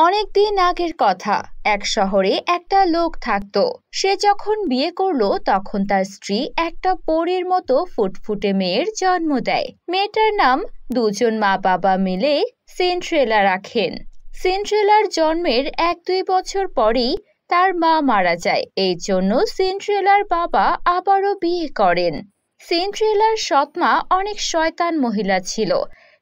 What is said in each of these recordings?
অনেকদিন আগের কথা। এক শহরে একটা লোক থাকতো। সে যখন বিয়ে করলো তখন তার স্ত্রী একটা পরীর মতো ফুটফুটে মেয়ের জন্ম দেয়। মেয়েটার নাম দুজন মা বাবা মিলে সিন্ড্রেলা রাখেন। সিন্ড্রেলার জন্মের 1-2 বছর পরেই তার মা মারা যায়। এই জন্য সিন্ড্রেলার বাবা আবারও বিয়ে করেন। সিন্ড্রেলার সৎমা অনেক শয়তান মহিলা ছিল।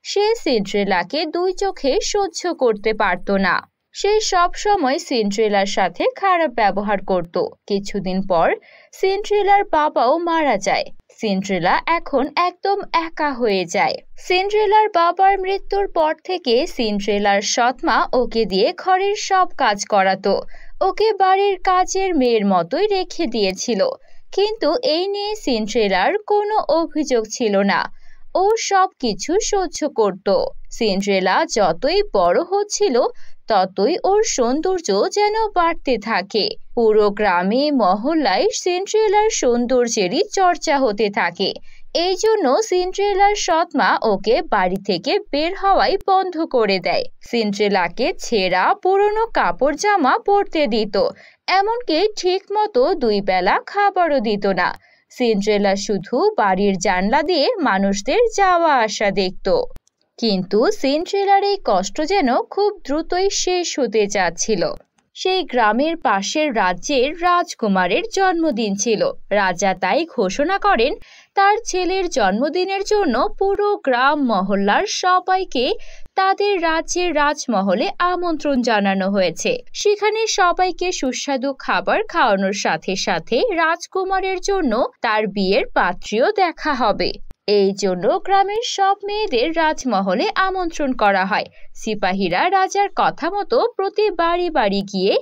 সে সিন্ড্রেলাকে 2 চোখে সহ্য করতে পারত না। সে সব সময় সিন্ড্রেলার সাথে খারাপ ব্যবহার করত। কিছুদিন পর সিন্ড্রেলার বাবাও মারা যায়। সিন্ড্রেলা এখন একদম একা হয়ে যায়। সিন্ড্রেলার বাবার মৃত্যুর পর থেকে সিন্ড্রেলার সৎমা ওকে দিয়ে ঘরের সব কাজ করাতো। ওকে বাড়ির কাজের মেয়ের মতোই রেখে দিয়েছিল। কিন্তু এই নিয়ে সিন্ড্রেলার কোনো অভিযোগ ছিল না। ও সব কিছু সহ্য করত। সিন্ড্রেলা যতই বড় হচ্ছিল ততই ওর সৌন্দর্য যেন বাড়তে থাকে। পুরো গ্রামে মহল্লায় সিন্ড্রেলার সৌন্দর্যেরই চর্চা হতে থাকে। এই জন্য সিন্ড্রেলার সৎমা ওকে বাড়ি থেকে বের হওয়াই বন্ধ করে দেয়। সিন্ড্রেলাকে ছেঁড়া পুরনো কাপড় জামা পরতে দিত। এমনকি ঠিক মতো 2 বেলা খাবারও দিত না। সিন্ড্রেলা শুধু বাড়ির জানলা দিয়ে মানুষদের যাওয়া আসা দেখত। কিন্তু সিন্ড্রেলার এই কষ্ট যেন খুব দ্রুতই শেষ হতে যাচ্ছিল। সেই গ্রামের পাশের রাজ্যের রাজকুমারের জন্মদিন ছিল। রাজা তাই ঘোষণা করেন তার ছেলের জন্মদিনের জন্য পুরো গ্রাম মহল্লার সবাইকে তাদের রাজ্যের রাজমহলে আমন্ত্রণ জানানো হয়েছে। সেখানে সবাইকে সুস্বাদু খাবার খাওয়ানোর সাথে সাথে রাজকুমারের জন্য তার বিয়ের পাত্রীও দেখা হবে। এই জন্য গ্রামের সব মেয়েদের রাজমহলে আমন্ত্রণ করা হয়। সিপাহীরা রাজার কথা মতো প্রতি বাড়ি বাড়ি গিয়ে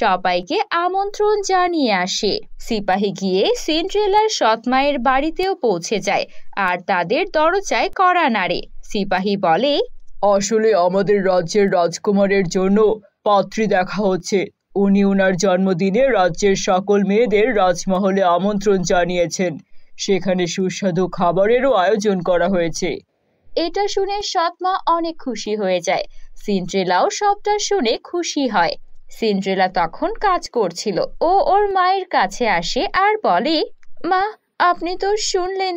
সবাইকে আমন্ত্রণ জানিয়ে আসে। সিপাহী গিয়ে সিন্ড্রেলার সৎমায়ের বাড়িতেও পৌঁছে যায় আর তাদের দরজায় কড়া নাড়ে। সিপাহী বলে, আসলে আমাদের রাজ্যের রাজকুমারের জন্য পাত্রী দেখা হচ্ছে। উনি ওনার জন্মদিনে রাজ্যের সকল মেয়েদের রাজমহলে আমন্ত্রণ জানিয়েছেন। সেখানে সুস্বাদু খাবারেরও আয়োজন করা হয়েছে। এটা শুনে সৎমা অনেক খুশি হয়ে যায়। সিন্ড্রেলাও সবটা শুনে খুশি হয়। সিন্ড্রেলা তখন কাজ করছিল। ও ওর মায়ের কাছে আসে আর বলে, মা, আপনি তো শুনলেন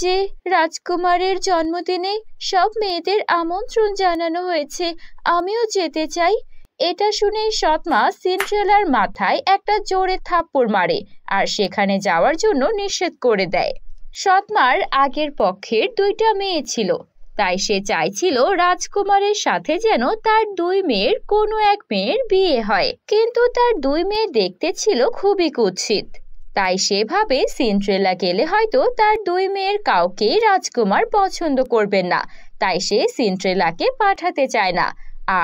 যে রাজকুমারের জন্মদিনে সব মেয়েদের আমন্ত্রণ জানানো হয়েছে। আমিও যেতে চাই। এটা শুনে সৎমা সিন্ড্রেলার মাথায় একটা জোরে থাপ্পড় মারে আর সেখানে যাওয়ার জন্য নিষেধ করে দেয়। সৎমার আগের পক্ষের 2টা মেয়ে ছিল, তাই সে চাইছিল রাজকুমারের সাথে যেন তার 2 মেয়ের কোনো এক মেয়ের বিয়ে হয়। কিন্তু তার 2 মেয়ে দেখতে ছিল খুবই কুৎসিত। তাই সে ভাবে সিন্ড্রেলা গেলে হয়তো তার 2 মেয়ের কাউকেই রাজকুমার পছন্দ করবেন না। তাই সে সিন্ড্রেলাকে পাঠাতে চায় না।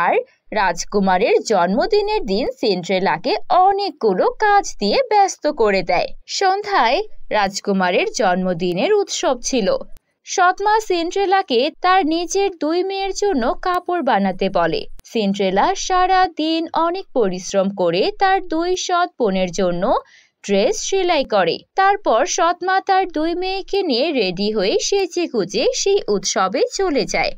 আর রাজকুমারের জন্মদিনের দিন সিন্ড্রেলাকে অনেকগুলো কাজ দিয়ে ব্যস্ত করে দেয়। সন্ধ্যায় রাজকুমারের জন্মদিনের উৎসব ছিল। সৎমা সিন্ড্রেলাকে তার নিজের 2 মেয়ের জন্য কাপড় বানাতে বলে। সিন্ড্রেলা সারা দিন অনেক পরিশ্রম করে তার 2 সৎ বোনের জন্য ড্রেস সেলাই করে। তারপর সৎমা তার 2 মেয়েকে নিয়ে রেডি হয়ে সেজেগুজে সেই উৎসবে চলে যায়।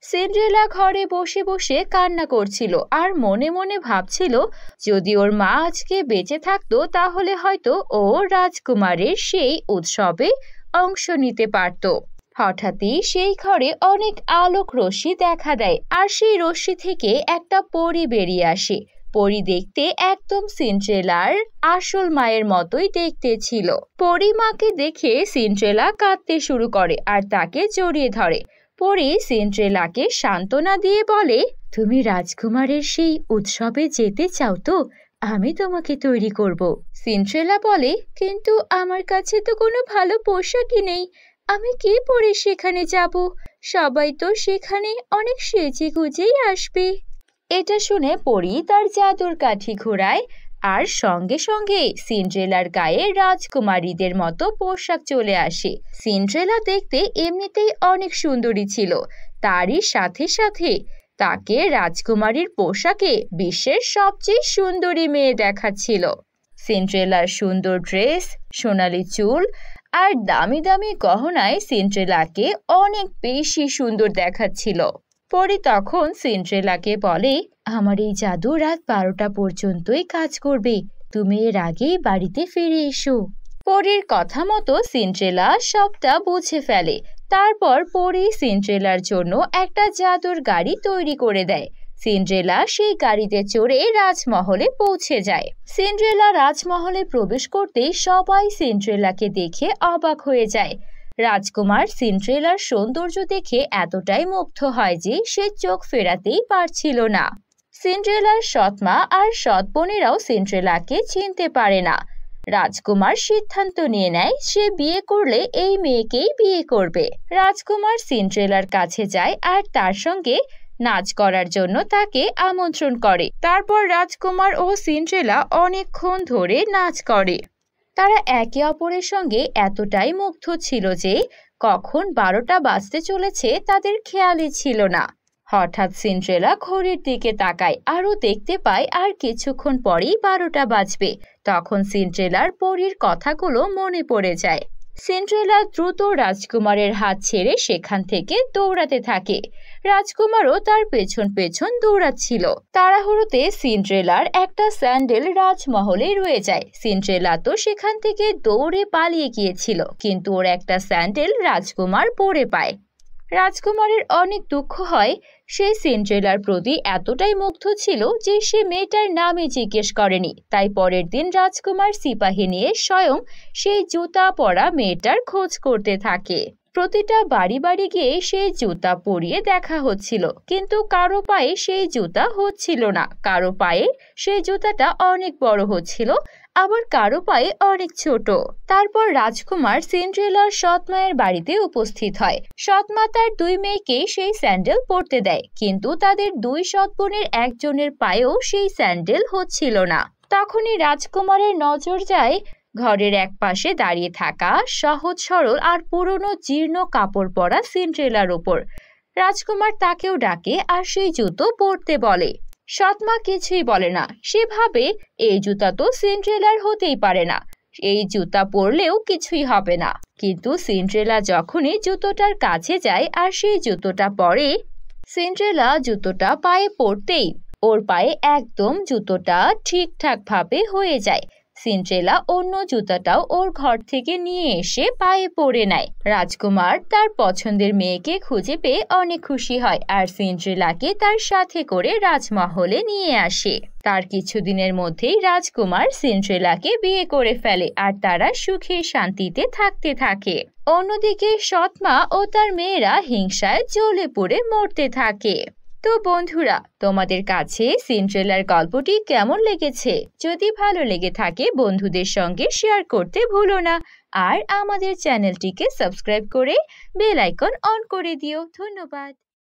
সিন্ড্রেলা ঘরে বসে বসে কান্না করছিল আর মনে মনে ভাবছিল যদি ওর মা আজকে বেঁচে থাকতো তাহলে হয়তো ও রাজকুমারের সেই উৎসবে অংশ নিতে পারত। হঠাৎই সেই ঘরে অনেক আলোক রশ্মি দেখা দেয় আর সেই রশ্মি থেকে একটা পরী বেরিয়ে আসে। পরী দেখতে একদম সিন্ড্রেলার আসল মায়ের মতোই দেখতে ছিল। পরী মাকে দেখে সিন্ড্রেলা কাঁদতে শুরু করে আর তাকে জড়িয়ে ধরে। পরী সিন্ড্রেলাকে সান্ত্বনা দিয়ে বলে, তুমি রাজকুমারের সেই উৎসবে যেতে চাও তো? আমি তোমাকে তৈরি করব। সিন্ড্রেলা বলে, কিন্তু আমার কাছে তো কোনো ভালো পোশাকই নেই। আমি কি পরে সেখানে যাব? সবাই তো সেখানে অনেক সেজে গুজেই আসবে। এটা শুনে পরী তার জাদুর কাঠি ঘোরায় আর সঙ্গে সঙ্গে সিন্ড্রেলার গায়ে রাজকুমারীদের মতো পোশাক চলে আসে। সিন্ড্রেলা দেখতে এমনিতেই অনেক সুন্দরী ছিল। তারই সাথে সাথে তাকে রাজকুমারীর পোশাকে বিশ্বের সবচেয়ে সুন্দরী মেয়ে দেখাচ্ছিল। সিন্ড্রেলার সুন্দর ড্রেস, সোনালী চুল আর দামি দামি গহনায় সিন্ড্রেলাকে অনেক বেশি সুন্দর দেখাচ্ছিল। পরি তখন সিন্ড্রেলাকে বলে, আমার এই জাদু রাত 12টা পর্যন্তই কাজ করবে, তুমি এর আগেই বাড়িতে ফিরে এসো। পরীর কথা মতো সিন্ড্রেলা সবটা বুঝে ফেলে। তারপর পরি সিন্ড্রেলার জন্য একটা জাদুর গাড়ি তৈরি করে দেয়। সিন্ড্রেলা সেই গাড়িতে চড়ে রাজমহলে পৌঁছে যায়। সিন্ড্রেলা রাজমহলে প্রবেশ করতেই সবাই সিন্ড্রেলাকে দেখে অবাক হয়ে যায়। রাজকুমার সিন্ড্রেলার সৌন্দর্য দেখে এতটাই মুগ্ধ হয় যে সে চোখ ফেরাতেই পারছিল না। সিন্ড্রেলার সৎমা আর সৎ বোনেরাও সিন্ড্রেলাকে চিনতে পারে না। রাজকুমার সিদ্ধান্ত নিয়ে নেয় সে বিয়ে করলে এই মেয়েকেই বিয়ে করবে। রাজকুমার সিন্ড্রেলার কাছে যায় আর তার সঙ্গে নাচ করার জন্য তাকে আমন্ত্রণ করে। তারপর রাজকুমার ও সিন্ড্রেলা অনেকক্ষণ ধরে নাচ করে। তারা একে অপরের সঙ্গে এতটাই মুগ্ধ ছিল যে কখন 12টা বাজতে চলেছে তাদের খেয়ালই ছিল না। হঠাৎ সিন্ড্রেলা ঘড়ির দিকে তাকায় আরও দেখতে পায় আর কিছুক্ষণ পরেই 12টা বাজবে। তখন সিন্ড্রেলার পরীর কথাগুলো মনে পড়ে যায়। সিন্ড্রেলা দ্রুত রাজকুমারের হাত ছেড়ে সেখান থেকে দৌড়াতে থাকে। রাজকুমারও তার পেছন পেছন দৌড়াচ্ছিল। তাড়াহুড়োতে সিন্ড্রেলার একটা স্যান্ডেল রাজমহলে রয়ে যায়। সিন্ড্রেলা তো সেখান থেকে দৌড়ে পালিয়ে গিয়েছিল, কিন্তু ওর একটা স্যান্ডেল রাজকুমার পরে পায়। রাজকুমারের অনেক দুঃখ হয়। সে সিন্ড্রেলার প্রতি এতটাই মুগ্ধ ছিল যে সে মেয়েটার নামই জিজ্ঞেস করেনি। তাই পরের দিন রাজকুমার সিপাহী নিয়ে স্বয়ং সেই জুতা পরা মেয়েটার খোঁজ করতে থাকে। প্রতিটা বাড়ি বাড়ি গিয়ে সেই জুতা পরিয়ে দেখা হচ্ছিল, কিন্তু কারো পায়ে সেই জুতা হচ্ছিল না। কারো পায়ে সেই জুতাটা অনেক বড় হচ্ছিল, আবার কারো পায়ে অনেক ছোট। তারপর রাজকুমার সিন্ড্রেলার সৎমায়ের বাড়িতে উপস্থিত হয়। সৎমা তার 2 মেয়েকে সেই স্যান্ডেল পরতে দেয়, কিন্তু তাদের 2 সৎ বোনের একজনের পায়েও সেই স্যান্ডেল হচ্ছিল না। তখনই রাজকুমারের নজর যায় ঘরের এক পাশে দাঁড়িয়ে থাকা সহজ সরল আর পুরনো জীর্ণ কাপড় পরা সিন্ড্রেলার ওপর। রাজকুমার তাকেও ডাকে আর সেই জুতো পরতে বলে। সৎমা কিছুই বলে না। সে ভাবে এই জুতা তো সিন্ড্রেলার হতেই পারে না, এই জুতা পরলেও কিছুই হবে না। কিন্তু সিন্ড্রেলা যখনই জুতোটার কাছে যায় আর সেই জুতোটা পরে, সিন্ড্রেলা জুতোটা পায়ে পরতেই ওর পায়ে একদম জুতোটা ঠিকঠাক ভাবে হয়ে যায়। সিন্ড্রেলা অন্য জুতাটাও ওর ঘর থেকে নিয়ে এসে পায়ে পরে নেয়। রাজকুমার তার পছন্দের মেয়েকে খুঁজে পেয়ে অনেক খুশি হয় আর সিন্ড্রেলাকে তার সাথে করে রাজমহলে নিয়ে আসে। তার কিছুদিনের মধ্যেই রাজকুমার সিন্ড্রেলাকে বিয়ে করে ফেলে আর তারা সুখে শান্তিতে থাকতে থাকে। অন্যদিকে সৎমা ও তার মেয়েরা হিংসায় জ্বলে পুড়ে মরতে থাকে। তো বন্ধুরা, তোমাদের কাছে সিন্ড্রেলার গল্পটি কেমন লেগেছে? যদি ভালো লেগে থাকে বন্ধুদের সঙ্গে শেয়ার করতে ভুলো না। আর আমাদের চ্যানেলটিকে সাবস্ক্রাইব করে বেল আইকন অন করে দিও। ধন্যবাদ।